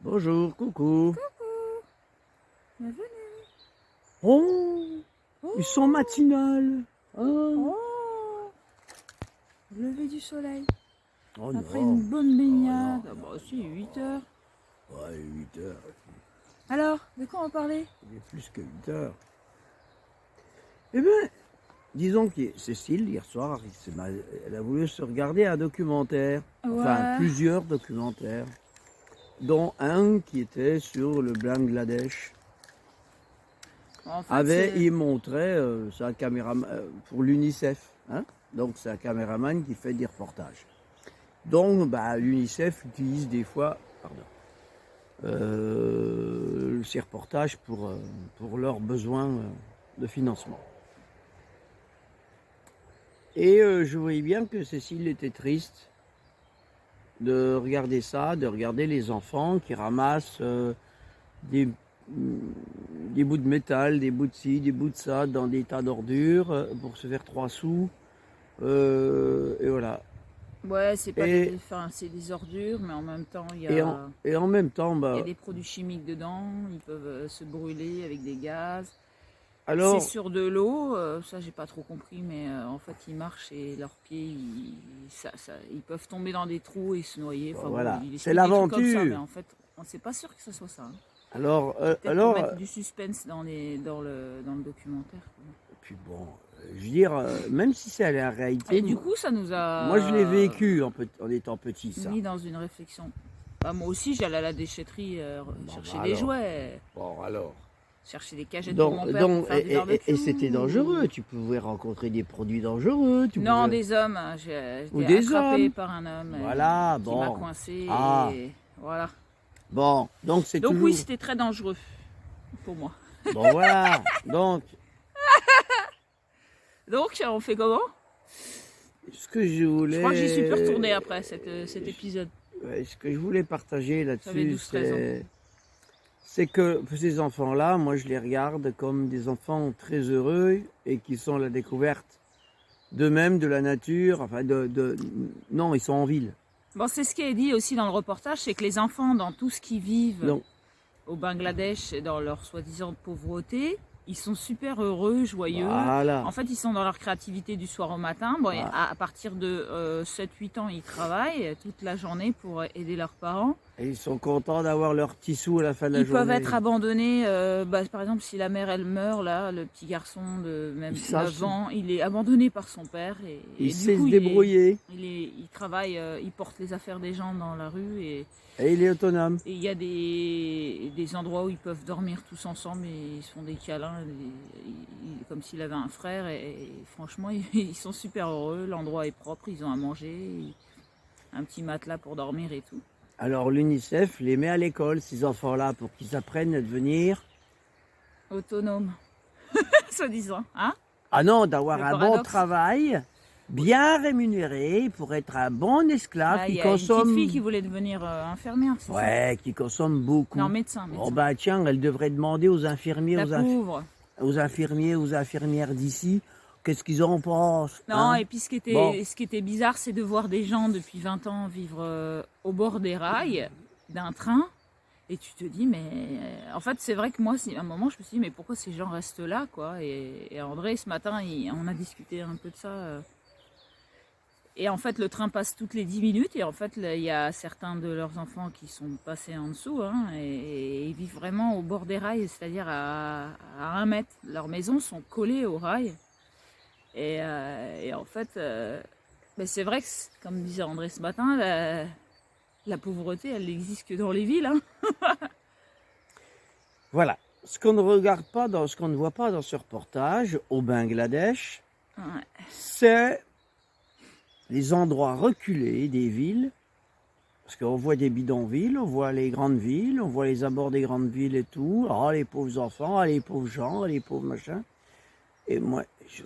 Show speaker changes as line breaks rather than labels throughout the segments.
Bonjour, coucou.
Coucou, bienvenue.
Oh,
Oh,
ils sont matinales. Oh,
oh, lever du soleil.
oh
Après
non.
une bonne baignade.
Oh
Ah
non,
bah si, 8 heures.
Ouais, 8 heures.
Alors, de quoi on va parler?
Il est plus que 8 heures. Eh bien, disons que Cécile, hier soir, elle a voulu se regarder un documentaire. Enfin,
Ouais.
plusieurs documentaires. Dont un qui était sur le Bangladesh.
En fait,
Il montrait, c'est un caméraman pour l'UNICEF. Hein, donc, c'est un caméraman qui fait des reportages. Donc, l'UNICEF utilise des fois ces reportages pour leurs besoins de financement. Et je voyais bien que Cécile était triste de regarder ça, de regarder les enfants qui ramassent des bouts de métal, des bouts de ci, des bouts de ça dans des tas d'ordures pour se faire 3 sous. Et voilà.
ouais, c'est pas
Et,
des, enfin, c'est des ordures, mais en même temps,
et en même temps,
il y a des produits chimiques dedans. Ils peuvent se brûler avec des gaz. C'est
alors,
sur de l'eau, ça j'ai pas trop compris, mais en fait ils marchent et leurs pieds, ils peuvent tomber dans des trous et se noyer. Enfin bon,
voilà,
il
c'est
explique des trucs comme ça, mais
l'aventure.
en fait, c'est pas sûr que ce soit ça, hein.
Alors,
C'est peut-être pour mettre du suspense dans le documentaire, quoi.
puis bon, je veux dire, même si c'est la réalité,
Et du coup, ça nous
moi je l'ai
a
vécu en étant petit, ça.
mis dans une réflexion. Bah, moi aussi, j'allais à la déchetterie chercher des
alors,
jouets,
bon, alors.
chercher des cagettes pour mon père pour faire du barbecue.
Et c'était dangereux, tu pouvais rencontrer des produits dangereux.
Non,
Pouvais...
des hommes.
Ou
J'étais
des
attrapée
hommes.
par un homme
Voilà,
qui m'a
bon.
coincée.
Ah,
Et voilà.
bon, donc c'est
Donc
toujours...
oui, c'était très dangereux pour moi.
Bon, voilà, donc,
Donc, on fait comment?
ce que je voulais...
Je crois que j'y suis plus retournée après cet épisode.
Ouais, ce que je voulais partager
J'avais
là-dessus,
12-13 ans.
c'est que ces enfants-là, moi je les regarde comme des enfants très heureux et qui sont à la découverte d'eux-mêmes, de la nature, enfin non, ils sont en ville.
Bon, c'est ce qui est dit aussi dans le reportage, c'est que les enfants, dans tout ce qu'ils vivent
Donc,
au Bangladesh, dans leur soi-disant pauvreté, ils sont super heureux, joyeux.
voilà.
En fait, ils sont dans leur créativité du soir au matin. Bon,
Voilà.
à partir de 7-8 ans, ils travaillent toute la journée pour aider leurs parents.
Et ils sont contents d'avoir leurs petits sous à la fin de la
Ils
journée.
peuvent être abandonnés, par exemple, si la mère elle meurt, là, le petit garçon de même 9 ans, il est abandonné par son père. Et
Il
du
sait
coup,
se débrouiller.
il travaille, il porte les affaires des gens dans la rue. Et
Et il est autonome.
il y a des endroits où ils peuvent dormir tous ensemble et ils se font des câlins, comme s'il avait un frère. Et franchement, ils sont super heureux. L'endroit est propre, ils ont à manger, un petit matelas pour dormir et tout.
Alors l'UNICEF les met à l'école, ces enfants-là, pour qu'ils apprennent à devenir...
Autonome, soi-disant, hein?
Ah non, d'avoir
Le
un bon
paradoxe.
travail, bien rémunéré, pour être un bon esclave
Ah,
qui
il y a une
consomme...
petite fille qui voulait devenir infirmière, c'est ça?
Ouais, qui consomme beaucoup.
Non, médecin.
Oh bah tiens, elle devrait demander aux infirmiers,
La pauvre.
aux infirmiers, aux infirmières d'ici, qu'est-ce qu'ils en pensent.
Non,
Hein,
et puis ce
bon,
qui était bizarre, c'est de voir des gens depuis 20 ans vivre au bord des rails d'un train. Et tu te dis, mais en fait, c'est vrai que moi, à un moment, je me suis dit, mais pourquoi ces gens restent là, quoi? Et André, ce matin, on a discuté un peu de ça. Et en fait, le train passe toutes les 10 minutes. Et en fait, il y a certains de leurs enfants qui sont passés en dessous, hein, et ils vivent vraiment au bord des rails, c'est-à-dire à 1 mètre. Leurs maisons sont collées aux rails. Et en fait, c'est vrai que, comme disait André ce matin, la pauvreté, elle n'existe que dans les villes, hein.
voilà. Ce qu'on ne regarde pas, ce qu'on ne voit pas dans ce reportage au Bangladesh,
Ouais.
c'est les endroits reculés des villes. Parce qu'on voit des bidonvilles, on voit les grandes villes, on voit les abords des grandes villes et tout. Oh, les pauvres enfants, oh, les pauvres gens, oh, les pauvres machins. Et moi, je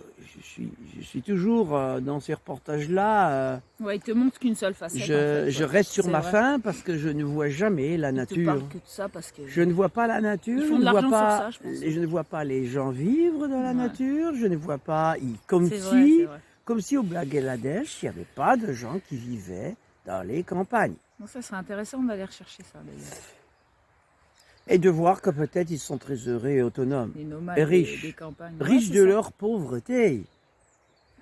suis toujours dans ces reportages-là.
Ouais, il te montre qu'une seule facette.
Je reste sur
C'est
ma
vrai.
faim parce que je ne vois jamais la
Ils te
nature.
parlent que de ça parce que
Je ne vois pas la nature.
ils font
je
de
ne vois
l'argent sur
pas,
ça, je pense.
je ne vois pas les gens vivre dans la
Ouais.
nature. Je ne vois pas,
C'est vrai, c'est vrai.
comme si au Bangladesh, il n'y avait pas de gens qui vivaient dans les campagnes.
Donc ça serait intéressant d'aller rechercher ça d'ailleurs.
Et de voir que peut-être ils sont très heureux et autonomes.
Les nomades
Et riches.
des campagnes. Ouais,
Riches
c'est
de
ça.
leur pauvreté.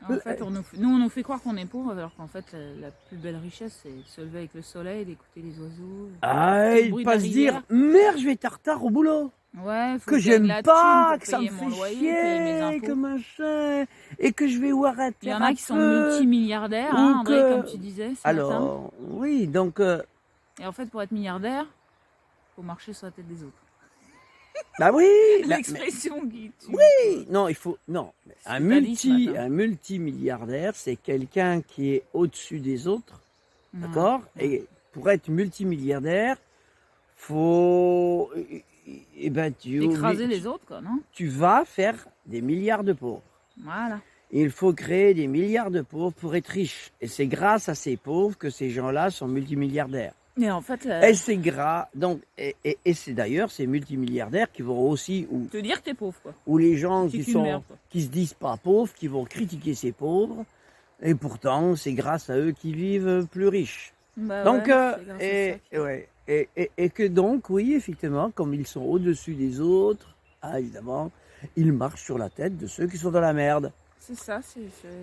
En fait, nous, on nous fait croire qu'on est pauvre, alors qu'en fait, la plus belle richesse, c'est de se lever avec le soleil, d'écouter les oiseaux.
Ah,
Le
et
bruit de
pas
la
se dire,
rivière.
merde, je vais être en retard au boulot.
Ouais, faut
Que
que je gagne
j'aime
la
pas,
thune
que
pour
ça me
payer mon
fait
loyer, payer mes
chier, que
impôts.
machin, et que je vais voir un
Il y en a qui sont
thérapeute,
multimilliardaires,
ou
hein, André,
que...
comme tu disais ce matin.
Alors, oui, donc,
Et en fait, pour être milliardaire, faut marcher sur la tête des autres.
bah oui,
L'expression qui tue.
oui, non, il faut, non,
Ce que t'as dit ce matin.
un multimilliardaire, c'est quelqu'un qui est au-dessus des autres, d'accord? Et pour être multimilliardaire, faut, eh ben,
Écraser les autres, quoi, non?
tu vas faire des milliards de pauvres.
Voilà.
Il faut créer des milliards de pauvres pour être riche. Et c'est grâce à ces pauvres que ces gens-là sont multimilliardaires.
Et en fait,
Et c'est donc, et c'est d'ailleurs ces multimilliardaires qui vont aussi,
te dire que t'es pauvre, quoi.
ou les gens
C'est
qui
qu'une merde, quoi.
qui se disent pas pauvres, qui vont critiquer ces pauvres. Et pourtant, c'est grâce à eux qu'ils vivent plus riches.
Bah
Donc,
ouais, c'est grâce à ça.
ouais, et que donc, oui, effectivement, comme ils sont au-dessus des autres, ah, évidemment, ils marchent sur la tête de ceux qui sont dans la merde.
C'est ça,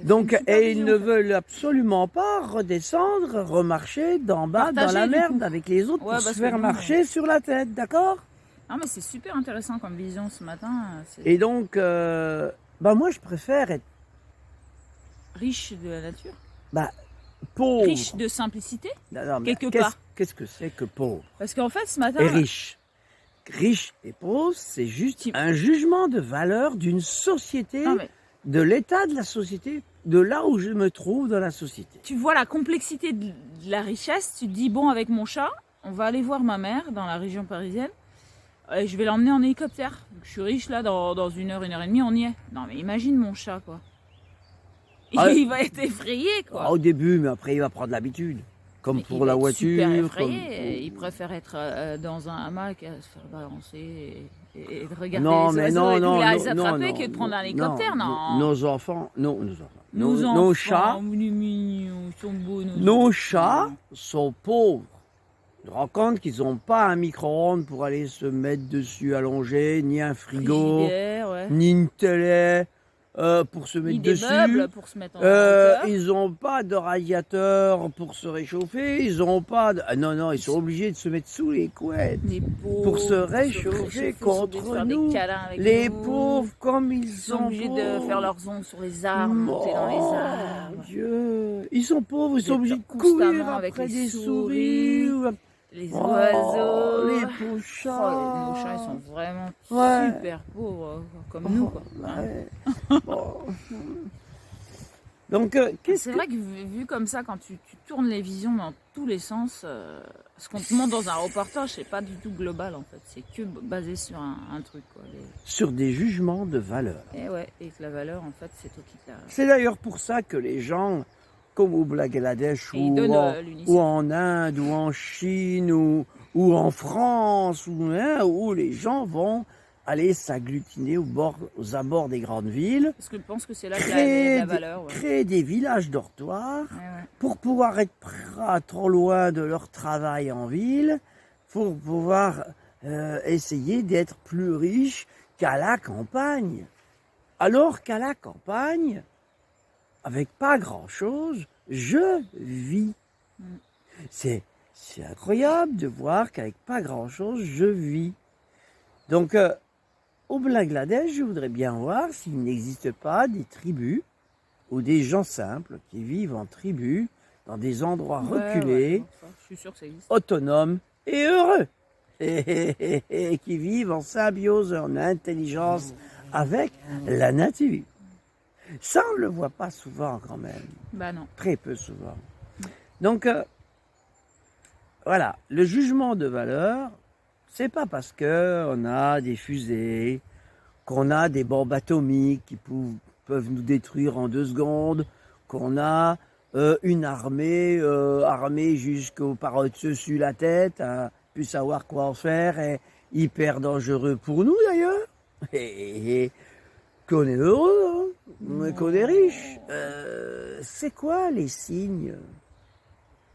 Donc,
une super
et ils
vision,
ne
en fait.
veulent absolument pas redescendre, remarcher d'en bas dans
Partager,
la
du
merde
coup.
avec les autres
Ouais,
pour se
parce que
faire
nous,
marcher sur la tête, d'accord?
Non, mais c'est super intéressant comme vision ce matin. C'est
Et donc, bah moi je préfère être
riche de la nature,
pauvre.
riche de simplicité,
Non, mais
quelque part.
Qu'est-ce que c'est que pauvre
Parce qu'en fait, ce matin,
et riche? Riche et pauvre, c'est juste un jugement de valeur d'une société,
non, mais
de l'état de la société, de là où je me trouve dans la société.
tu vois la complexité de la richesse, tu te dis, bon, avec mon chat, on va aller voir ma mère dans la région parisienne, et je vais l'emmener en hélicoptère. Je suis riche, là, dans une heure et demie, on y est. Non, mais imagine mon chat, quoi.
Ah,
Il va être effrayé, quoi.
Au début, mais après il va prendre l'habitude. Comme
Mais
pour
il
la
va être
voiture.
super effrayé. Il préfère être dans un hamac, se faire balancer et de regarder
Non,
les
mais
oiseaux
non,
et de
non,
les
non,
attraper
non,
que de prendre un
non,
hélicoptère, non.
Nos enfants, non, nos enfants.
Nos
Nos chats,
mignons, ils sont beaux,
nos
enfants.
chats sont pauvres. Tu te rends compte qu'ils n'ont pas un micro-ondes pour aller se mettre dessus allongé, ni un frigo,
Frigidaire, ouais.
ni une télé pour se mettre
Ni des
dessus.
meubles pour se mettre en hauteur.
Ils n'ont pas de radiateur pour se réchauffer. Ils n'ont pas de... Ah non, non, ils sont obligés de se mettre sous les couettes.
Les pauvres,
Pour se réchauffer contre
faire
nous.
des câlins avec
Les
nous.
pauvres, comme ils
Ils sont
sont
obligés de
pauvres.
faire leurs ongles sur les arbres, monter dans les
Oh,
arbres.
Dieu. Ils sont pauvres, ils sont
D'être
obligés de
constamment
courir
avec
après
les
des
souris,
souris.
Les
Oh,
oiseaux.
les pauvres chats.
Nos chats, ils sont vraiment
Ouais.
super pauvres, comme nous, quoi.
Ouais. Bon. Donc, qu'est-ce
C'est
que...
vrai que vu comme ça, quand tu tournes les visions dans tous les sens, ce qu'on te montre dans un reportage, c'est pas du tout global en fait. C'est que basé sur un truc, quoi.
Sur des jugements de valeur.
Et ouais, et que la valeur, en fait, c'est toi qui te la...
C'est d'ailleurs pour ça que les gens, comme au Bangladesh
Et ils donnent l'UNICEF.
ou en Inde ou en Chine ou en France où les gens vont aller s'agglutiner aux abords des grandes villes,
Parce que je pense que c'est là qu'il y a la valeur. Ouais.
créer des villages dortoirs
Ouais, ouais.
pour pouvoir être pas trop loin de leur travail en ville, pour pouvoir essayer d'être plus riches qu'à la campagne. Alors qu'à la campagne, avec pas grand-chose, je vis. C'est incroyable de voir qu'avec pas grand-chose, je vis. Donc, au Bangladesh, je voudrais bien voir s'il n'existe pas des tribus ou des gens simples qui vivent en tribus dans des endroits reculés,
Ouais, je suis sûr que ça existe.
autonomes et heureux. Et qui vivent en symbiose, en intelligence avec la nature. Ça, on ne le voit pas souvent quand même.
Bah non.
Très peu souvent. Donc, voilà, le jugement de valeur, c'est pas parce qu'on a des fusées, qu'on a des bombes atomiques qui peuvent nous détruire en 2 secondes, qu'on a une armée armée jusqu'au par-dessus la tête, à plus savoir quoi en faire, et hyper dangereux pour nous d'ailleurs, et qu'on est heureux, hein, mais qu'on est riche. C'est quoi les signes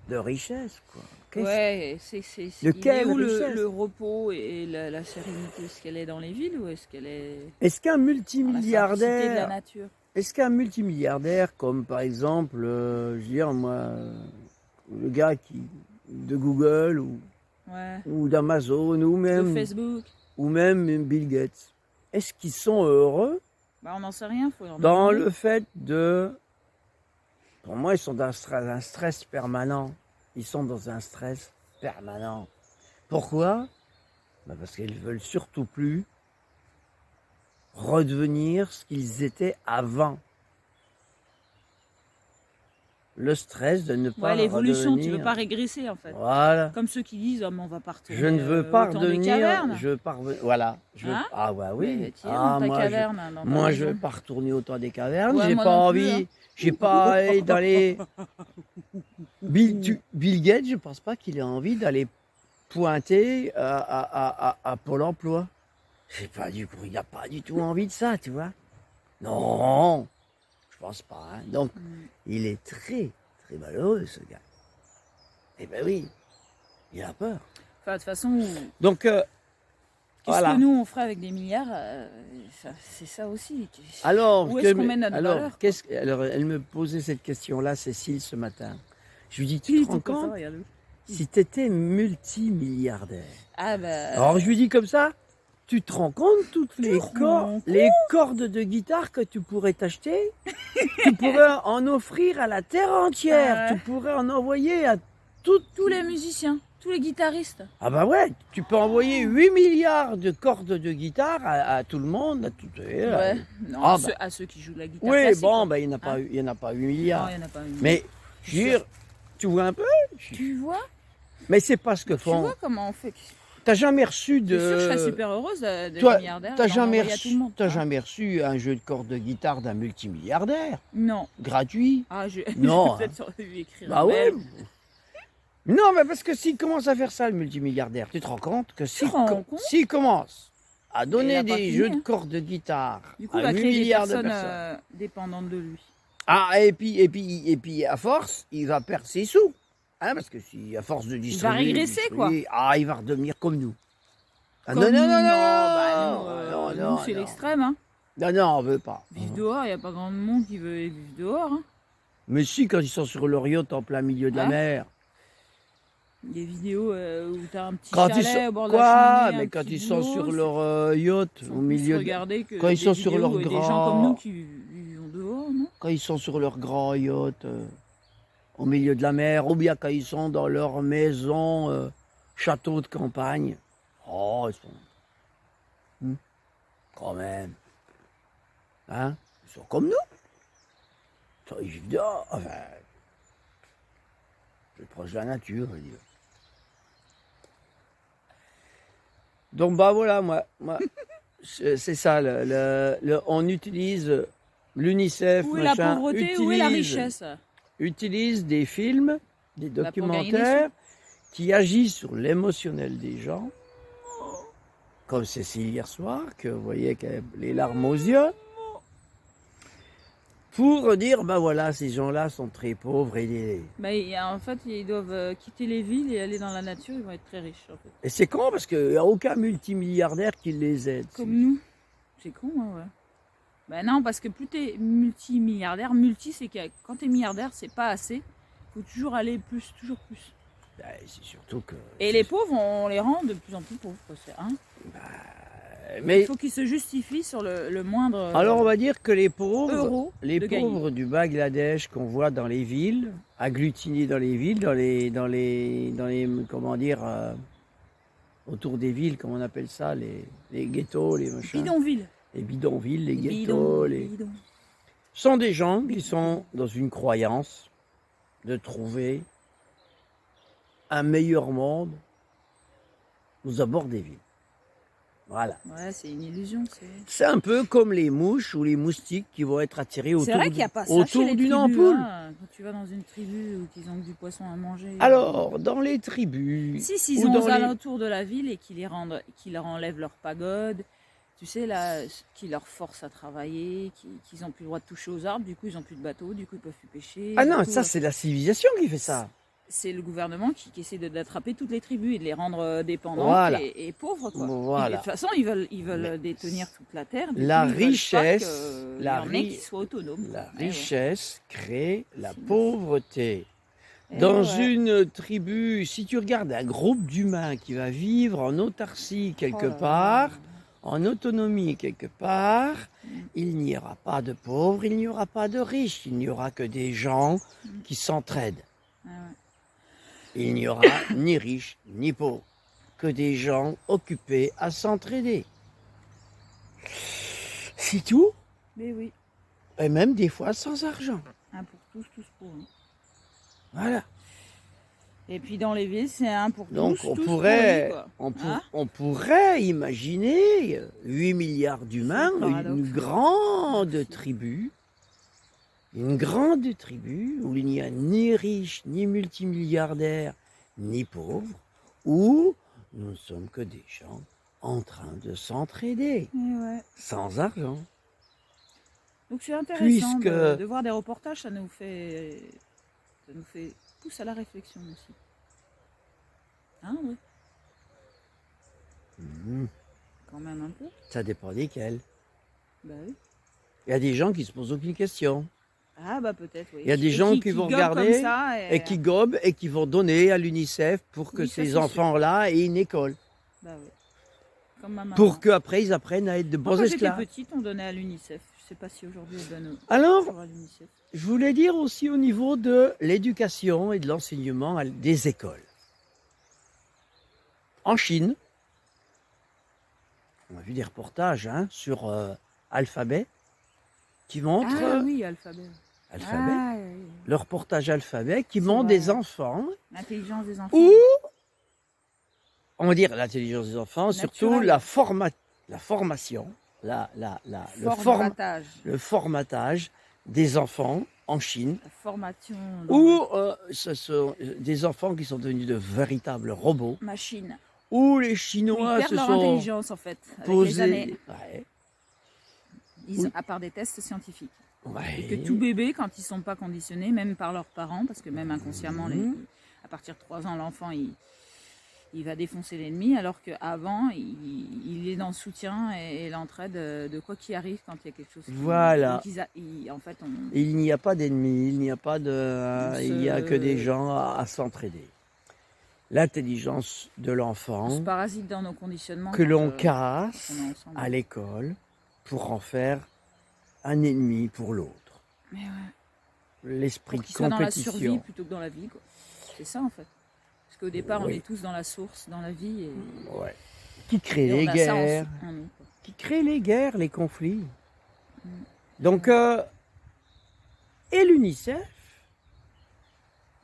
de richesse, quoi?
Ouais, il est
quelle
où
richesse?
le repos et la sérénité? Est-ce qu'elle est dans les villes ou est-ce qu'elle est
Est-ce qu'un
dans la simplicité de la
multimilliardaire,
nature?
est-ce qu'un multimilliardaire comme par exemple, je veux dire moi, le gars de Google
Ouais,
ou d'Amazon
de Facebook.
ou même Bill Gates, est-ce qu'ils sont heureux
Bah, on n'en sait rien, faut leur
dans
demander.
le fait pour moi ils sont dans un stress permanent. Ils sont dans un stress permanent. Pourquoi? Bah parce qu'ils veulent surtout plus redevenir ce qu'ils étaient avant. Le stress de ne pas
Ouais, l'évolution, tu veux
redevenir.
pas régresser en fait.
Voilà.
Comme ceux qui disent, oh, mais on va pas retourner
Je ne veux
au
pas
temps des
redevenir.
cavernes.
Je veux pas voilà.
Hein?
Ah bah
Mais
oui.
tu es dans ta
moi
caverne, dans ta
moi je veux
maison.
pas retourner au temps des cavernes.
Ouais,
J'ai
moi
pas
non plus,
envie.
hein.
J'ai pas aller dans les. Bill Gates, je pense pas qu'il ait envie d'aller pointer à Pôle Emploi. Il n'a pas du tout envie de ça, tu vois. Non, je pense pas. Hein. Donc, il est très, très malheureux, ce gars. Eh ben oui, il a peur.
Enfin, de toute façon,
Donc,
qu'est-ce
voilà.
que nous on ferait avec des milliards c'est ça aussi.
Alors,
Où est-ce qu'on met notre valeur, quoi?
alors, elle me posait cette question-là, Cécile, ce matin. Je lui dis, tu te rends compte, si tu étais multimilliardaire.
Ah bah.
Alors, je lui dis comme ça, tu te rends compte toutes les cordes de guitare que tu pourrais t'acheter? Tu pourrais en offrir à la terre entière.
Ah ouais.
Tu pourrais en envoyer à
tous les musiciens, tous les guitaristes.
Ah bah ouais, tu peux envoyer 8 milliards de cordes de guitare à tout le monde.
Ouais. Non,
Ah
à ceux qui jouent de la guitare
Oui,
classique,
bon,
quoi.
bah, il n'y en a pas 8 milliards.
Non, il n'y en a pas une.
Mais, je veux dire, tu vois un peu?
Tu vois?
Mais c'est pas ce que
Tu
font.
vois comment on fait?
T'as jamais reçu
C'est sûr que je serais
de.
super heureuse de
Toi,
milliardaire.
t'as
d'en
jamais
envoyer à tout le monde,
t'as
hein.
jamais reçu un jeu de cordes de guitare d'un multimilliardaire?
Non.
Gratuit?
Ah,
Non.
je vais peut-être lui écrire
Bah
un
ouais.
mail.
Non, mais parce que s'il commence à faire ça, le multimilliardaire, tu te rends compte que
te rends compte
s'il commence à
il
donner
a pas
des
fini,
jeux
hein.
de cordes de guitare
Du coup, il
à
va
8
créer des
milliards de
personnes
personnes.
dépendantes de lui.
Ah, et puis, à force, il va perdre ses sous. Hein, parce que si, à force de distribuer.
va régresser, quoi.
Ah, il va redevenir comme nous. Ah,
Comme
non,
nous,
non,
nous,
non,
c'est
non.
l'extrême. Hein.
Non, non, on veut pas.
Vivre dehors, il n'y a pas grand monde qui veut vivre dehors. Hein.
Mais si, quand ils sont sur leur yacht en plein milieu de la
Hein?
mer.
Des vidéos où tu as un petit
Quand ils
chalet
sont,
au bord de la
quoi?
cheminée,
Mais
un
quand
petit
ils sont
boulot,
sur leur yacht
ils sont
au
plus
milieu de,
regardés que
quand ils
des
sont sur
vidéos
leur
et des gens comme nous
grand,
qui vivent dehors, non?
quand ils sont sur leur grand yacht au milieu de la mer, ou bien quand ils sont dans leur maison, château de campagne. Oh, ils sont, quand même, hein? Ils sont comme nous. Ils vivent dehors. Enfin, c'est proche de la nature, je veux dire. Donc bah voilà, moi c'est ça, on utilise l'UNICEF,
Où est la
machin,
pauvreté, où est la richesse?
utilise des films, des
Bah, pour gagner des
documentaires qui agissent sur l'émotionnel des gens, comme Cécile hier soir, que vous voyez qu'elle a les larmes aux yeux, pour dire, bah voilà, ces gens-là sont très pauvres
Bah, en fait, ils doivent quitter les villes et aller dans la nature, ils vont être très riches. En fait.
et c'est con parce qu'il n'y a aucun multimilliardaire qui les aide.
Comme nous. C'est con, hein, ouais. Bah non, parce que plus t'es multimilliardaire, c'est que quand t'es milliardaire, c'est pas assez. Faut toujours aller plus, toujours plus.
Bah, c'est surtout que...
Et les pauvres, on les rend de plus en plus pauvres. Quoi, hein.
Mais
il faut qu'ils se justifient sur le moindre
alors on va dire que les pauvres,
euro de gagner.
du Bangladesh qu'on voit dans les villes, agglutinés dans les villes, dans les comment dire, autour des villes, comment on appelle ça, les ghettos, les machins.
Bidonville.
Les bidonvilles, les ghettos, sont des gens qui sont dans une croyance de trouver un meilleur monde aux abords des villes. Voilà.
Ouais, c'est une illusion.
C'est un peu comme les mouches ou les moustiques qui vont être attirés autour d'une ampoule.
Hein, quand tu vas dans une tribu où ils ont du poisson à manger.
Alors, dans les tribus...
Si, s'ils sont aux alentours de la ville et qu'ils leur enlèvent leur pagode, tu sais, là, qui leur forcent à travailler, qu'ils n'ont plus le droit de toucher aux arbres, du coup, ils n'ont plus de bateau, du coup, ils peuvent plus pêcher.
Ah non, ça, c'est la civilisation qui fait ça.
c'est le gouvernement qui essaie d'attraper toutes les tribus et de les rendre dépendantes
Voilà.
et pauvres, quoi.
Voilà.
De toute façon, ils veulent détenir toute la terre. Du
La
coup, ils veulent pas
richesse,
qu'il y
la
en ait qui soient autonomes.
La
quoi. Ouais, ouais.
richesse crée la
C'est-
pauvreté.
Eh
Dans
ouais.
une tribu, si tu regardes un groupe d'humains qui va vivre en autarcie quelque
Oh là là.
part, en autonomie quelque part,
Mm.
il n'y aura pas de pauvres, il n'y aura pas de riches, il n'y aura que des gens
Mm.
qui s'entraident.
Ouais, ouais.
Il n'y aura ni riches ni pauvres, que des gens occupés à s'entraider. C'est tout,
Mais oui,
et même des fois sans argent.
un pour tous, tous pour un.
Voilà.
Et puis dans les villes, c'est un pour
Donc
tous,
on
tous
pourrait,
pour lui, quoi. Hein?
on pourrait imaginer 8 milliards d'humains,
C'est le paradoxe.
une grande tribu où il n'y a ni riches, ni multimilliardaires, ni pauvres, où nous ne sommes que des gens en train de s'entraider,
Eh ouais.
sans argent.
Donc c'est intéressant
Puisque-
de voir des reportages, ça nous fait pousse à la réflexion aussi. Hein, oui,
Mhm.
quand même un peu.
Ça dépend desquels.
Bah oui.
Il y a des gens qui se posent aucune question.
Ah bah peut-être, oui.
Il y a des
Et
gens qui vont
gobent
regarder
comme ça
et qui gobent et qui vont donner à l'UNICEF pour que
Oui, ça,
ces
c'est sûr.
enfants-là aient une école.
Bah oui. Comme ma maman.
Pour qu'après ils apprennent à être de
Moi,
bons
quand j'étais
esclaves.
petite, on donnait à l'UNICEF. Je sais pas si aujourd'hui on donne
Alors,
toujours à l'UNICEF.
je voulais dire aussi au niveau de l'éducation et de l'enseignement des écoles. En Chine, on a vu des reportages sur Alphabet qui montrent
Ah oui, alphabet.
Alphabet,
Ah, oui.
le reportage Alphabet qui
C'est
montre
vrai.
des enfants
L'intelligence des enfants.
où, on va dire l'intelligence des enfants, surtout
Naturel.
la formation,
Formatage.
le formatage des enfants en Chine,
La formation.
où ce sont des enfants qui sont devenus de véritables robots,
Machine.
où les
Ils
Chinois
perdent
se
leur
sont
intelligence en fait. Avec les années.
posés. Ouais,
Ils, à part des tests scientifiques.
ouais.
Et que tout bébé, quand ils ne sont pas conditionnés, même par leurs parents, parce que même inconsciemment, à partir de 3 ans, l'enfant, il va défoncer l'ennemi, alors qu'avant, il est dans le soutien et l'entraide de quoi qu'il arrive quand il y a quelque chose.
Voilà.
Donc en fait,
Il n'y a pas d'ennemis, il n'y a pas
se-
il n'y a que des gens à s'entraider. L'intelligence de
on se
l'enfant
parasite dans nos conditionnements.
que
quand,
l'on
quand
casse
on est ensemble.
à l'école pour en faire un ennemi pour l'autre.
Mais ouais.
L'esprit
Pour
de
qu'ils soient dans la survie
compétition.
plutôt que dans la vie. Quoi. C'est ça en fait. Parce qu'au départ, on
Oui.
est tous dans la source, dans la vie. Et,
Ouais. Qui crée
et
les
on a ça
guerres,
en nous. Quoi.
qui crée les guerres, les conflits.
Mm.
Donc, et l'UNICEF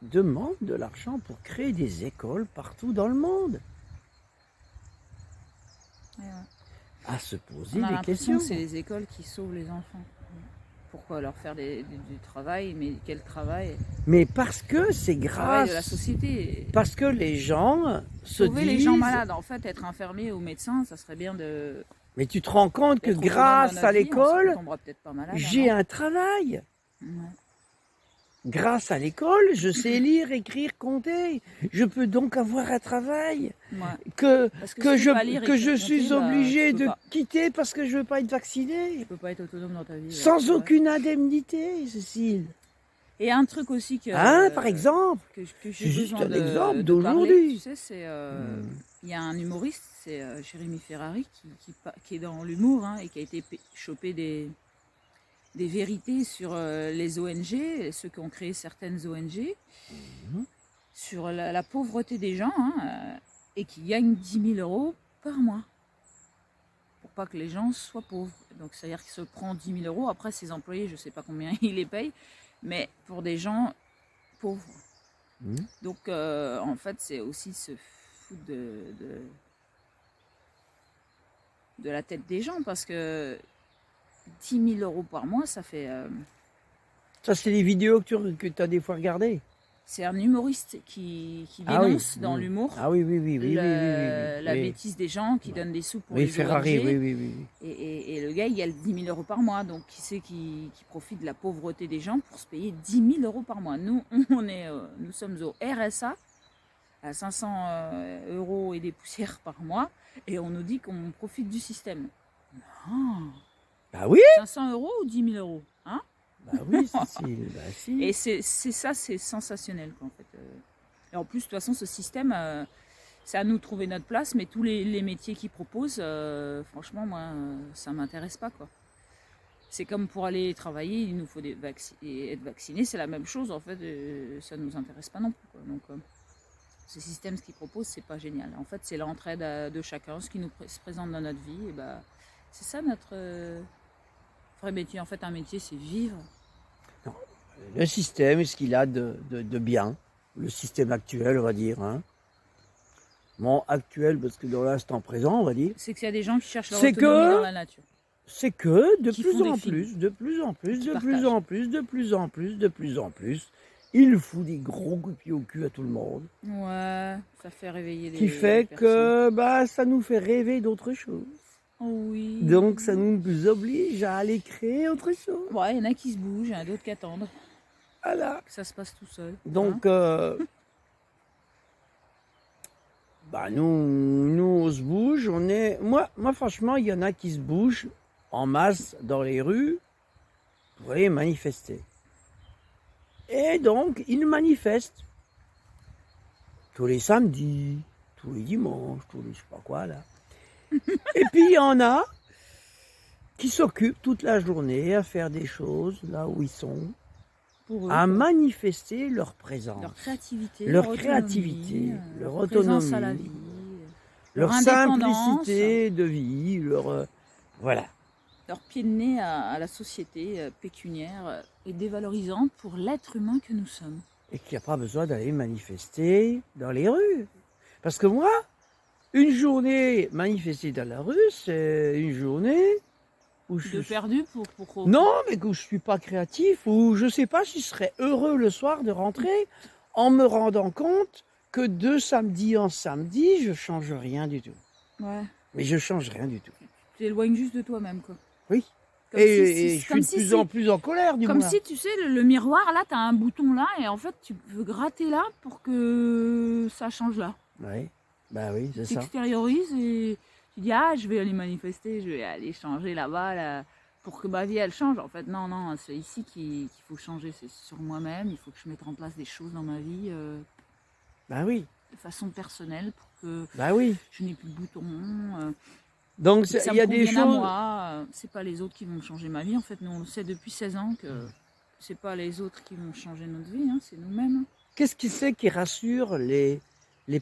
demande de l'argent pour créer des écoles partout dans le monde.
Ouais, ouais.
À se poser
On a
des
l'impression
questions.
que c'est les écoles qui sauvent les enfants. Pourquoi leur faire du travail, mais quel travail?
Mais parce que c'est
Le travail de la
grâce,
société.
parce que les gens se
Sauver
disent.
les gens malades. En fait, être infirmier ou médecin, ça serait bien de.
Mais tu te rends compte que
d'être autonome
grâce
dans
à
notre vie, on
l'école,
tombera peut-être pas malade.
j'ai
hein,
un travail.
non Ouais.
Grâce à l'école, je sais lire, écrire, compter. Je peux donc avoir un travail
Ouais.
que,
Parce
que
si tu
je,
peux pas lire,
que
écrire,
je
compter,
suis
bah,
obligé
tu peux
de
pas.
quitter parce que je ne veux pas être vacciné.
Tu peux pas être autonome dans ta vie.
Sans
c'est vrai.
aucune indemnité, Cécile.
Et un truc aussi que.
Par exemple.
Que
C'est
j'ai
juste
besoin
un exemple
de
d'aujourd'hui.
parler, tu sais, c'est il y a un humoriste, c'est Jérémy Ferrari qui est dans l'humour et qui a été chopé des vérités sur les ONG, ceux qui ont créé certaines ONG, sur la pauvreté des gens et qui gagnent 10 000 euros par mois pour pas que les gens soient pauvres. Donc c'est-à-dire qu'il se prend 10 000 euros, après ses employés, je sais pas combien il les paye, mais pour des gens pauvres. Donc, en fait, c'est aussi se foutre de la tête des gens parce que 10 000 euros par mois, ça fait.
Ça, c'est les vidéos que tu as des fois regardées.
C'est un humoriste qui
Ah oui,
dénonce dans l'humour
Ah oui, oui, oui, oui, oui, oui,
la
oui.
bêtise des gens qui donnent des sous pour
Oui,
les
Ferrari,
ONG.
oui, oui, oui.
Et le gars, il gagne 10 000 € par mois. Donc, qui c'est qui profite de la pauvreté des gens pour se payer 10 000 € par mois? Nous, nous sommes au RSA à 500 € et des poussières par mois. Et on nous dit qu'on profite du système. Non.
Bah oui,
500 € ou 10 000 € hein?
bah oui, Cécile, bah si.
Et c'est ça, c'est sensationnel, quoi, en fait. Et en plus, de toute façon, ce système, c'est à nous de trouver notre place, mais tous les métiers qu'ils proposent, franchement, moi, ça m'intéresse pas, quoi. C'est comme pour aller travailler, il nous faut être vacciné, c'est la même chose, en fait, ça ne nous intéresse pas non plus, quoi. Donc, ce système, ce qu'ils proposent, c'est pas génial. En fait, c'est l'entraide de chacun, ce qui se présente dans notre vie, et bah, c'est ça notre vrai métier. En fait, un métier, c'est vivre.
Non, le système, ce qu'il a de bien, le système actuel, on va dire. Hein. Bon, actuel, parce que dans l'instant présent, on va dire.
C'est qu'il y a des gens qui cherchent leur
C'est
autonomie
que-
dans la nature.
C'est que de
Qui
plus
font des
en
films.
plus, de plus en plus,
Qui
de plus
partagent.
en plus, de plus en plus, de plus en plus, il fout des gros coups de pied au cul à tout le monde.
Ouais, ça fait réveiller des
Qui fait
personnes.
que bah, ça nous fait rêver d'autre chose.
Oh oui.
Donc ça nous oblige à aller créer autre chose.
Ouais, il y en a qui se bougent, il y en a d'autres qui attendent.
Voilà.
Que ça se passe tout seul.
Donc,
hein.
bah nous, on se bouge. Moi, franchement, il y en a qui se bougent en masse dans les rues pour aller manifester. Et donc, ils manifestent tous les samedis, tous les dimanches, tous les je sais pas quoi là. Et puis, il y en a qui s'occupent toute la journée à faire des choses là où ils sont,
Pour eux,
à
quoi.
manifester leur présence,
Leur créativité,
leur
autonomie,
créativité, leur
présence à la
autonomie,
vie,
leur
indépendance,
simplicité de vie, voilà.
leur pied de nez à la société pécuniaire et dévalorisante pour l'être humain que nous sommes.
Et qu'il n'y a pas besoin d'aller manifester dans les rues. Parce que moi, une journée manifester dans la rue, c'est une journée où
De perdu pour...
Non, mais où je suis pas créatif, où je sais pas si je serais heureux le soir de rentrer en me rendant compte que de samedi en samedi, je change rien du tout.
Ouais,
Mais je change rien du tout.
tu t'éloignes juste de toi-même, quoi.
Oui.
Comme
Et je
comme
suis de plus en plus en colère, du
Comme
moins.
si, tu sais, le miroir, là, tu as un bouton là, et en fait, tu veux gratter là pour que ça change là.
Oui, bah oui, c'est
Tu
ça.
t'extériorises et tu dis, ah, je vais aller manifester, je vais aller changer là-bas, là, pour que ma vie, elle change. En fait, non, non, c'est ici qu'il faut changer, c'est sur moi-même. Il faut que je mette en place des choses dans ma vie
Bah oui,
de façon personnelle pour que
bah oui.
je n'ai plus de boutons.
Donc
Que ça
il y a
me
des
convienne à
choses.
moi. C'est pas les autres qui vont changer ma vie. En fait, nous, on le sait depuis 16 ans que c'est pas les autres qui vont changer notre vie, hein, c'est nous-mêmes.
Qu'est-ce qui c'est qui rassure les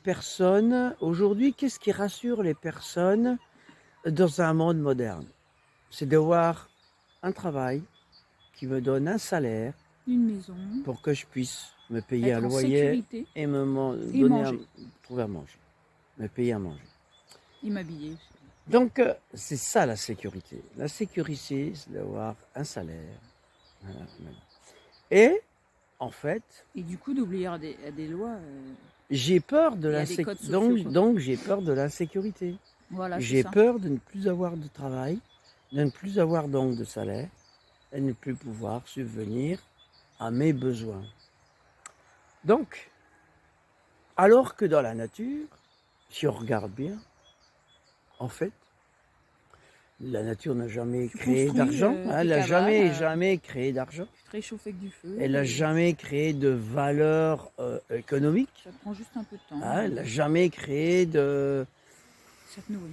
personnes aujourd'hui? Qu'est-ce qui rassure les personnes dans un monde moderne? C'est d'avoir un travail qui me donne un salaire
Une maison,
pour que je puisse me payer un
être en
loyer
sécurité
et me
et
donner
manger.
trouver à manger, me payer à manger.
et m'habiller.
Donc c'est ça la sécurité. La sécurité, c'est d'avoir un salaire. Voilà. Et en fait,
Et du coup, d'oublier des lois.
j'ai peur de
Il y a
la
des codes sociaux, quoi.
donc j'ai peur de l'insécurité.
Voilà, c'est
J'ai
ça.
peur de ne plus avoir de travail, de ne plus avoir donc de salaire et de ne plus pouvoir subvenir à mes besoins. Donc, alors que dans la nature, si on regarde bien, en fait, la nature n'a jamais
Tu
créé
construis,
d'argent.
tes
Elle n'a
cabanes,
jamais créé d'argent.
Tu te réchauffes avec du feu.
Elle n'a
et
jamais créé de valeur économique.
Ça te prend juste un peu de temps.
Elle n'a jamais créé de...
Ça te nourrit.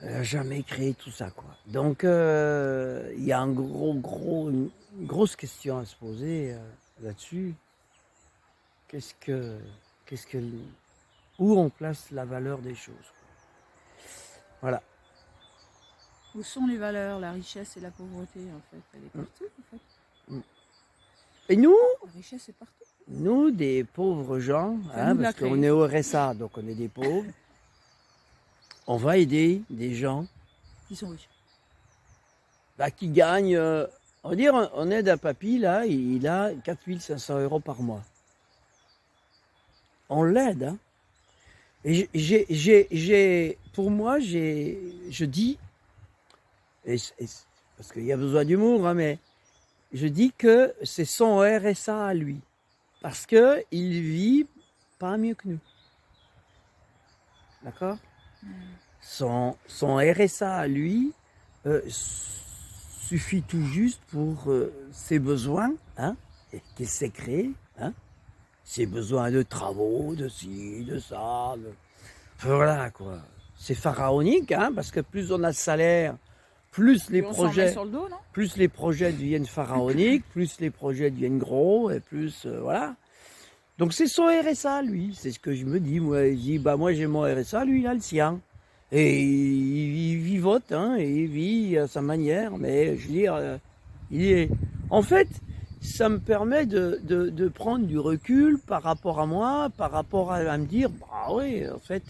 Elle n'a jamais créé tout ça, quoi. Donc, il y a une grosse question à se poser là-dessus. Où on place la valeur des choses, quoi. Voilà.
Où sont les valeurs, la richesse et la pauvreté, en fait? Elle est partout, en fait.
Et nous,
La richesse est partout.
nous des pauvres gens,
à nous de la
parce qu'on
créer.
est au RSA, donc on est des pauvres, on va aider des gens
Qui sont riches.
qui gagnent On va dire, on aide un papy, là, il a 4500 € par mois. On l'aide, hein. Et pour moi, je dis, parce qu'il y a besoin d'humour, hein, mais je dis que c'est son RSA à lui. Parce qu'il vit pas mieux que nous. D'accord? Son RSA à lui suffit tout juste pour ses besoins, hein, qu'il s'est créé, hein, ses besoins de travaux, de ci, de ça. Voilà quoi. C'est pharaonique, hein, parce que plus on a de salaire, plus les
on s'en met
projets,
sur le dos, non?
plus les projets deviennent pharaoniques, plus les projets deviennent gros, et plus voilà. Donc c'est son RSA, lui, c'est ce que je me dis. Moi, je dis, bah moi j'ai mon RSA, lui il a le sien. Et il vivote, hein, et il vit à sa manière, mais je veux dire, il est. En fait, ça me permet de prendre du recul par rapport à moi, par rapport à me dire, bah oui, en fait,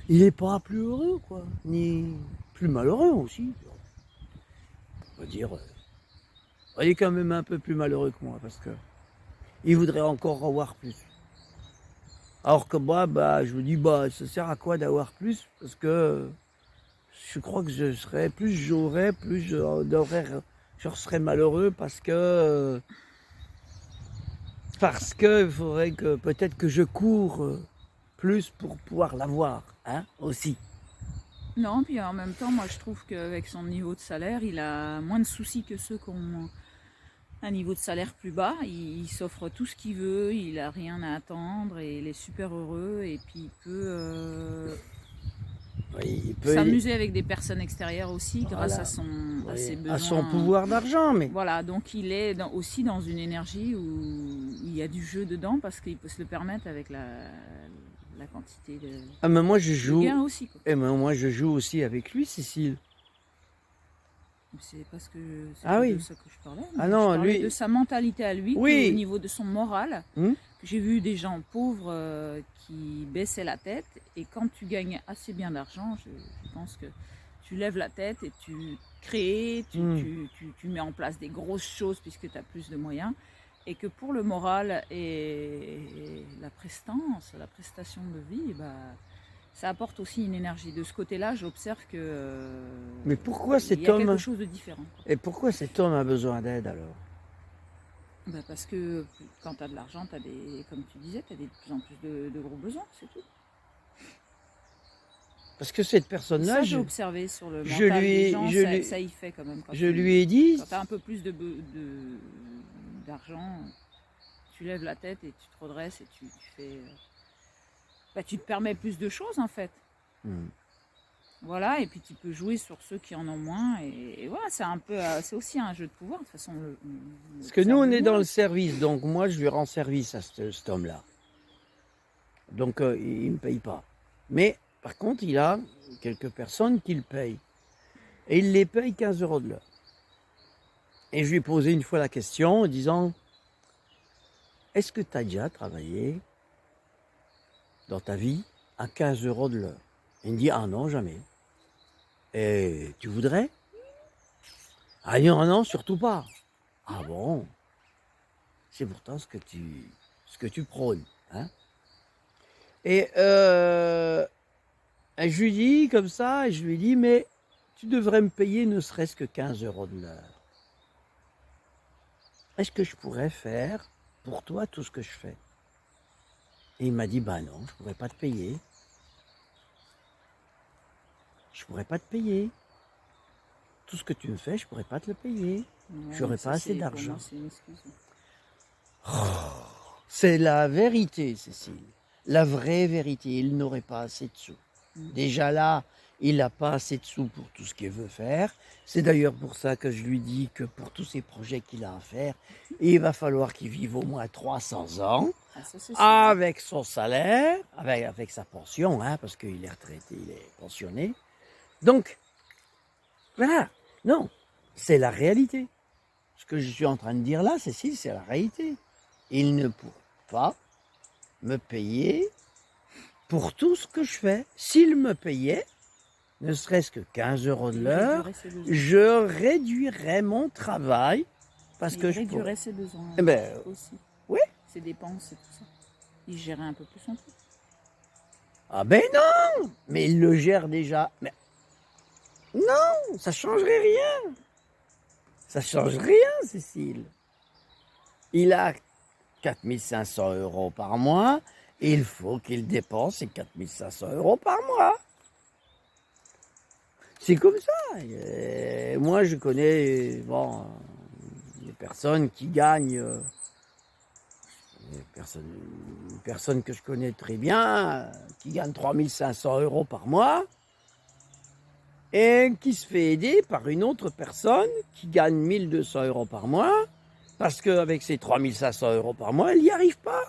il n'est pas plus heureux, quoi, ni plus malheureux aussi. On va dire, il est quand même un peu plus malheureux que moi, parce que il voudrait encore avoir plus. Alors que moi, bah, je me dis, bah, ça sert à quoi d'avoir plus? Parce que je crois que je serais, plus j'aurais, plus je serais malheureux parce que il faudrait que peut-être que je cours plus pour pouvoir l'avoir, hein, aussi.
Non, puis en même temps, moi je trouve qu'avec son niveau de salaire, il a moins de soucis que ceux qui ont un niveau de salaire plus bas. Il s'offre tout ce qu'il veut, il a rien à attendre et il est super heureux. Et puis il peut
Oui, il peut
s'amuser avec des personnes extérieures aussi grâce
Voilà.
à ses
Oui,
besoins.
à son pouvoir d'argent, mais
Voilà, donc il est aussi dans une énergie où il y a du jeu dedans parce qu'il peut se le permettre avec la quantité de
ah, mais moi je
de
joue.
gains aussi, quoi.
Et moi je joue aussi avec lui, Cécile.
C'est parce que c'est
Ah
pas
oui.
de ça que je parlais.
Ah
Mais
non,
je parlais
lui-
de sa mentalité à lui,
Oui.
au niveau de son moral.
Hum
J'ai vu des gens pauvres qui baissaient la tête et quand tu gagnes assez bien d'argent, je pense que tu lèves la tête et tu crées, tu mets en place des grosses choses puisque tu as plus de moyens et que pour le moral et la prestance, la prestation de vie, bah, ça apporte aussi une énergie. De ce côté-là, j'observe que
Mais pourquoi
il
cet
y a quelque
homme
chose de différent, quoi.
Et pourquoi cet homme a besoin d'aide alors?
Bah, parce que quand tu as de l'argent, comme tu disais, tu as de plus en plus de gros besoins, c'est tout.
Parce que cette
Et
personne-là,
ça, j'ai observé sur le
je
mental
lui
des
ai-
gens,
je lui-
ça y fait quand même. Quand
je lui ai dit,
tu as un peu plus d'argent, tu lèves la tête et tu te redresses et tu fais... bah, tu te permets plus de choses en fait.
Hmm.
Voilà, et puis tu peux jouer sur ceux qui en ont moins. Et voilà, c'est un peu, c'est aussi un jeu de pouvoir. De toute façon,
Parce que nous, on est dans le service, donc moi, je lui rends service à cet homme-là. Donc, il ne me paye pas. Mais, par contre, il a quelques personnes qui le payent. Et il les paye 15 € de l'heure. Et je lui ai posé une fois la question en disant, est-ce que tu as déjà travaillé dans ta vie à 15 € de l'heure? Il me dit, ah non, jamais. Et tu voudrais? Ah non, non, surtout pas. Ah bon? C'est pourtant ce que tu prônes, hein? Et je lui dis comme ça, je lui dis, mais tu devrais me payer ne serait-ce que 15 € de l'heure. Est-ce que je pourrais faire pour toi tout ce que je fais? Et il m'a dit, bah non, je pourrais pas te payer. Je pourrais pas te payer. Tout ce que tu me fais, je pourrais pas te le payer. J'aurais pas assez d'argent.
C'est une excuse.
C'est la vérité, Cécile. La vraie vérité. Il n'aurait pas assez de sous. Déjà là, il n'a pas assez de sous pour tout ce qu'il veut faire. C'est d'ailleurs pour ça que je lui dis que pour tous ces projets qu'il a à faire, il va falloir qu'il vive au moins 300 ans
Ah, ça, c'est sûr.
avec son salaire, avec sa pension, hein, parce qu'il est retraité, il est pensionné. Donc, voilà. Non, c'est la réalité. Ce que je suis en train de dire là, Cécile, c'est la réalité. Il ne pourra pas me payer pour tout ce que je fais. S'il me payait, ne serait-ce que 15 € de
Il
l'heure,
réduirait ses besoins.
je réduirais mon travail parce
Il
que je pourrais.
réduirait ses besoins
Eh ben,
aussi.
oui.
Ses dépenses et tout ça. Il gérait un peu plus son truc.
Ah ben non, mais il le gère déjà. Mais non, ça changerait rien. Ça change rien, Cécile. Il a 4500 € par mois. Il faut qu'il dépense ces 4500 € par mois. C'est comme ça. Moi, je connais des personnes qui gagnent. Une personne que je connais très bien, qui gagne 3500 € par mois, et qui se fait aider par une autre personne qui gagne 1200 € par mois, parce qu'avec ses 3500 € par mois, elle n'y arrive pas.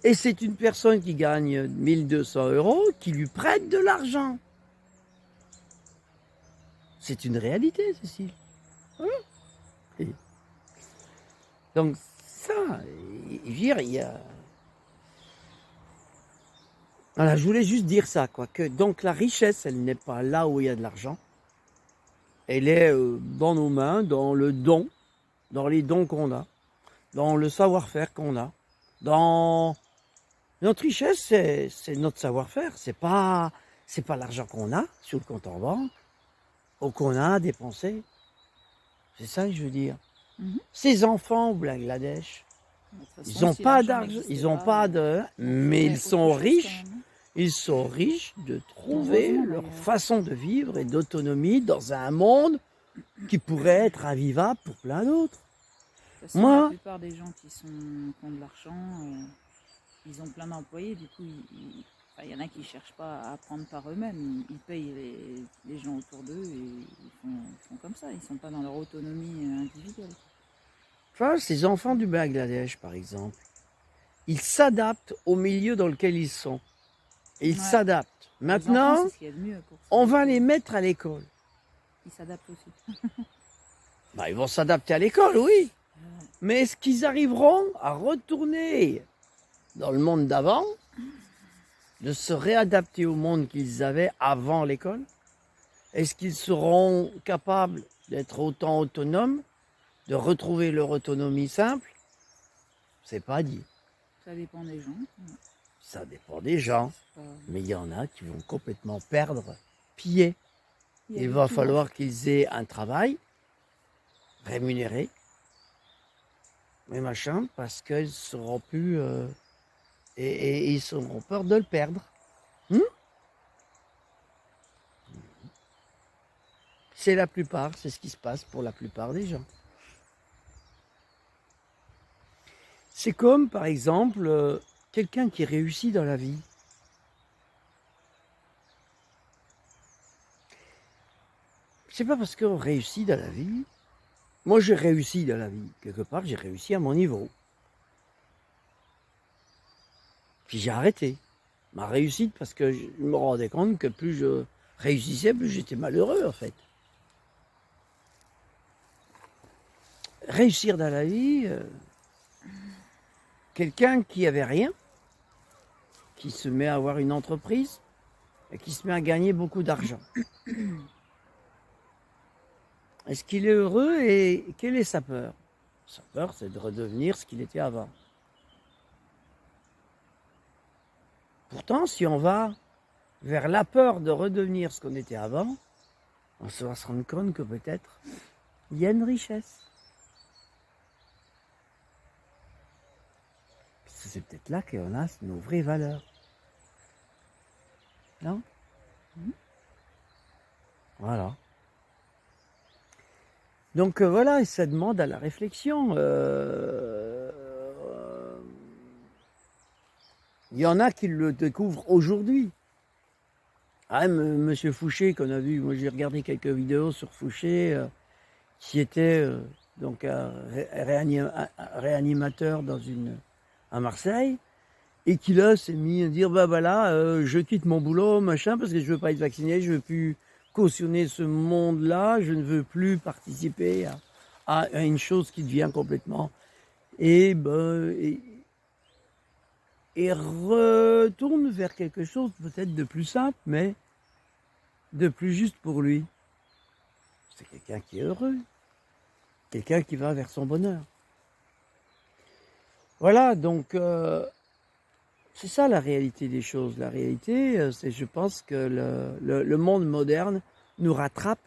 Et c'est une personne qui gagne 1200 € qui lui prête de l'argent. C'est une réalité, Cécile. Et donc, ça, je veux dire, il y a... Voilà, je voulais juste dire ça, quoi. Que, donc la richesse, elle n'est pas là où il y a de l'argent. Elle est dans nos mains, dans le don, dans les dons qu'on a, dans le savoir-faire qu'on a. Notre richesse, c'est notre savoir-faire. C'est pas l'argent qu'on a sur le compte en banque ou qu'on a dépensé. C'est ça que je veux dire. Ces enfants au Bangladesh, ils n'ont pas d'argent, ils n'ont pas de... Mais ils sont riches. Ils sont riches de trouver leur façon de vivre et d'autonomie dans un monde qui pourrait être invivable pour plein d'autres.
Moi, la plupart des gens qui ont de l'argent, ils ont plein d'employés. Du coup, il y en a qui ne cherchent pas à apprendre par eux-mêmes. Ils payent les gens autour d'eux et ils font comme ça. Ils ne sont pas dans leur autonomie individuelle.
Enfin, ces enfants du Bangladesh, par exemple, ils s'adaptent au milieu dans lequel ils sont. Et ils s'adaptent. Maintenant,
enfants, c'est ce mieux pour
on va les mettre à l'école.
Ils s'adaptent aussi.
Ils vont s'adapter à l'école, oui. Mais est-ce qu'ils arriveront à retourner dans le monde d'avant, de se réadapter au monde qu'ils avaient avant l'école? Est-ce qu'ils seront capables d'être autant autonomes, de retrouver leur autonomie simple? C'est pas dit.
Ça dépend des gens.
Ça dépend des gens. Mais il y en a qui vont complètement perdre pied. Il va falloir qu'ils aient un travail rémunéré, mais machin, parce qu'ils seront plus... et ils auront peur de le perdre. C'est la plupart, c'est ce qui se passe pour la plupart des gens. C'est comme, par exemple, quelqu'un qui réussit dans la vie. C'est pas parce qu'on réussit dans la vie. Moi, j'ai réussi dans la vie. Quelque part, j'ai réussi à mon niveau. Puis j'ai arrêté ma réussite parce que je me rendais compte que plus je réussissais, plus j'étais malheureux, en fait. Réussir dans la vie, quelqu'un qui avait rien, qui se met à avoir une entreprise et qui se met à gagner beaucoup d'argent. Est-ce qu'il est heureux et quelle est sa peur? Sa peur, c'est de redevenir ce qu'il était avant. Pourtant, si on va vers la peur de redevenir ce qu'on était avant, on va se rendre compte que peut-être il y a une richesse. C'est peut-être là qu'on a nos vraies valeurs. Non? Voilà. Donc voilà, et ça demande à la réflexion. Il y en a qui le découvrent aujourd'hui. Monsieur Fouché qu'on a vu, moi j'ai regardé quelques vidéos sur Fouché, qui était donc un réanimateur à Marseille, et qui là s'est mis à dire je quitte mon boulot, machin, parce que je veux pas être vacciné, je veux plus cautionner ce monde-là, je ne veux plus participer à une chose qui devient complètement... Et retourne vers quelque chose peut-être de plus simple, mais de plus juste pour lui? C'est quelqu'un qui est heureux, quelqu'un qui va vers son bonheur. Voilà, donc c'est ça la réalité des choses. La réalité, c'est je pense que le monde moderne nous rattrape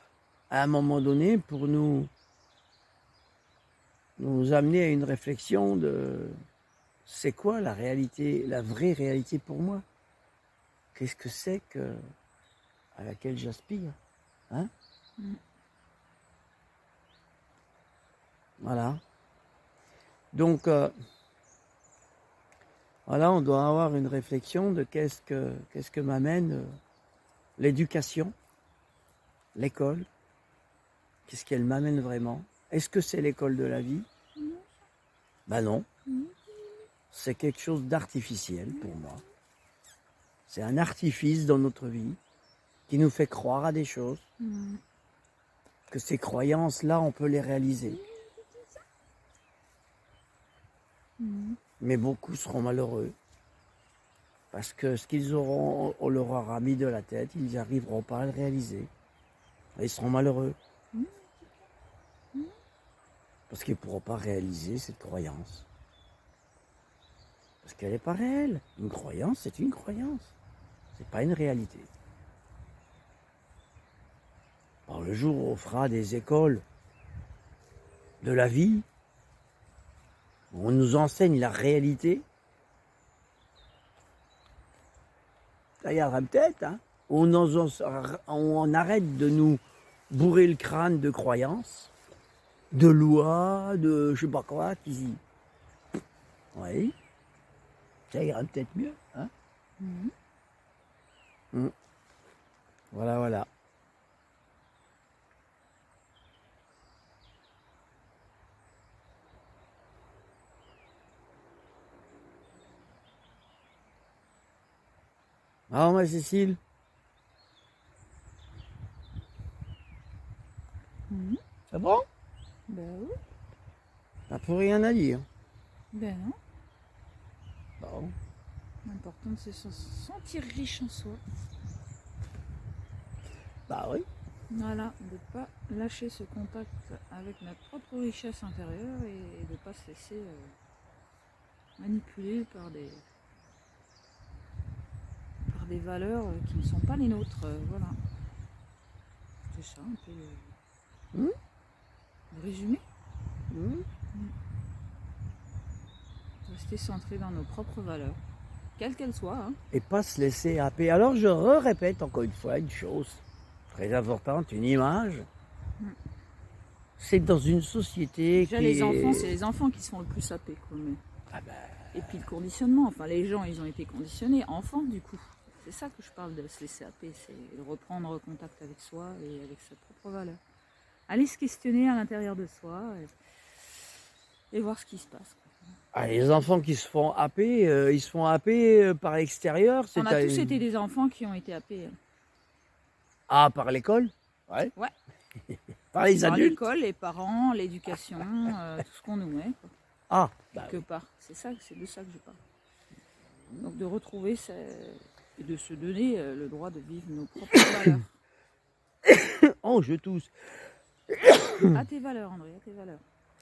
à un moment donné pour nous amener à une réflexion de c'est quoi la réalité, la vraie réalité pour moi? Qu'est-ce que c'est que à laquelle j'aspire? Hein?
Mm.
Voilà. Donc voilà, on doit avoir une réflexion de qu'est-ce que m'amène l'éducation, l'école, qu'est-ce qu'elle m'amène vraiment? Est-ce que c'est l'école de la vie? Ben non, c'est quelque chose d'artificiel pour moi. C'est un artifice dans notre vie qui nous fait croire à des choses, que ces croyances-là, on peut les réaliser. Mais beaucoup seront malheureux parce que ce qu'ils auront, on leur aura mis de la tête, ils n'arriveront pas à le réaliser. Et ils seront malheureux parce qu'ils ne pourront pas réaliser cette croyance. Parce qu'elle n'est pas réelle. Une croyance, c'est une croyance. C'est pas une réalité. Alors, le jour où on fera des écoles de la vie, où on nous enseigne la réalité, ça ira peut-être, hein, où on arrête de nous bourrer le crâne de croyances, de lois, de je sais pas quoi, oui, ça ira peut-être mieux, hein. Voilà, voilà. Alors, ma Cécile, c'est bon?
Ben oui.
T'as plus rien à dire.
Ben non.
Bon.
L'important, c'est se sentir riche en soi.
Bah oui.
Voilà, de ne pas lâcher ce contact avec notre propre richesse intérieure et de ne pas se laisser manipuler par des valeurs qui ne sont pas les nôtres. Voilà. C'est ça un peu le résumé. Rester centré dans nos propres valeurs, quelles qu'elles soient. Hein.
Et pas se laisser happer. Alors je répète encore une fois une chose très importante, une image. C'est dans une société
déjà, les enfants, c'est les enfants qui se font le plus happer. Quoi, mais...
Ah ben...
Et puis le conditionnement, enfin les gens, ils ont été conditionnés, enfants du coup. C'est ça que je parle de se laisser happer, c'est de reprendre contact avec soi et avec sa propre valeur. Aller se questionner à l'intérieur de soi et voir ce qui se passe.
Ah, les enfants qui se font happer, ils se font happer par l'extérieur.
On a tous été des enfants qui ont été happés.
Ah, par l'école? Ouais.
Ouais.
Par les adultes?
Par l'école, les parents, l'éducation, tout ce qu'on nous met. Quoi.
Ah,
quelque part. C'est de ça que je parle. Donc de retrouver et de se donner le droit de vivre nos propres valeurs.
Oh, je tousse.
À tes valeurs, André, à tes valeurs.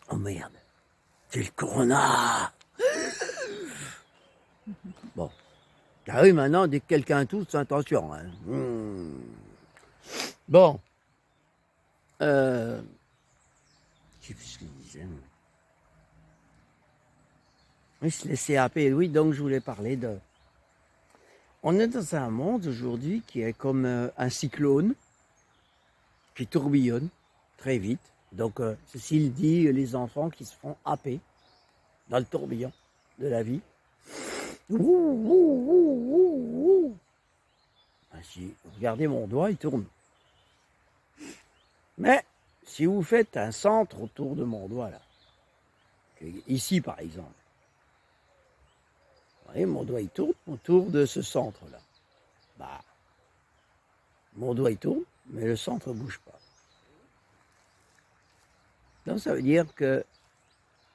Oh merde, c'est le corona. Bon. Ah oui, maintenant, dès que quelqu'un tousse, attention. Hein. Bon. Qu'est-ce que je disais? Oui, se laisser happer. Oui, donc je voulais parler de... On est dans un monde aujourd'hui qui est comme un cyclone qui tourbillonne très vite. Donc, Cécile dit les enfants qui se font happer dans le tourbillon de la vie. Si vous regardez mon doigt, il tourne. Mais si vous faites un centre autour de mon doigt, là, ici par exemple, vous voyez, mon doigt il tourne autour de ce centre-là. Bah, mon doigt il tourne, mais le centre ne bouge pas. Donc ça veut dire que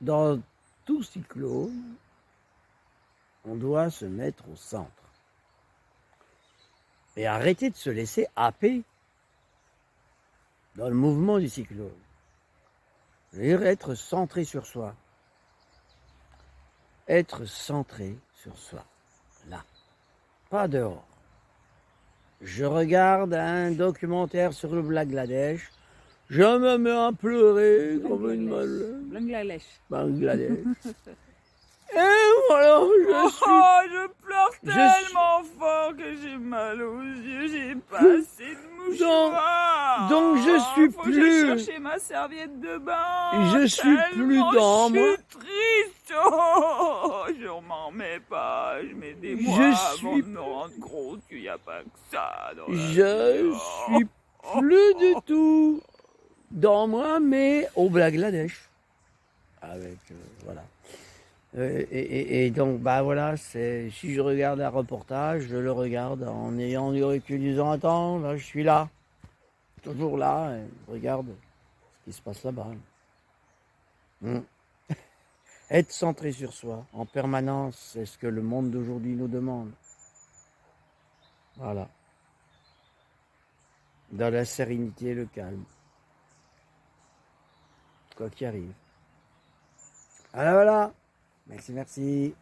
dans tout cyclone, on doit se mettre au centre. Et arrêter de se laisser happer dans le mouvement du cyclone. C'est-à-dire être centré sur soi. Être centré sur soi. Là. Pas dehors. Je regarde un documentaire sur le Bangladesh. Je me mets à pleurer comme une malade. Bangladesh. Et voilà,
je pleure tellement fort que j'ai mal aux yeux, j'ai pas assez de mouchoirs.
Donc je suis
Faut
plus.
Que j'aille chercher ma serviette de bain.
Je suis plus dans moi.
Je suis triste. Oh, je m'en mets pas. Je mets des mois avant de me rendre compte qu'il n'y a pas que ça.
Je suis plus du tout dans moi, mais au Bangladesh. Avec voilà. Et donc, bah voilà, si je regarde un reportage, je le regarde en ayant du recul, disant attends, là, je suis là, toujours là, et je regarde ce qui se passe là-bas. Être centré sur soi en permanence, c'est ce que le monde d'aujourd'hui nous demande. Voilà. Dans la sérénité et le calme. Quoi qu'il arrive. Voilà, voilà. Merci, merci.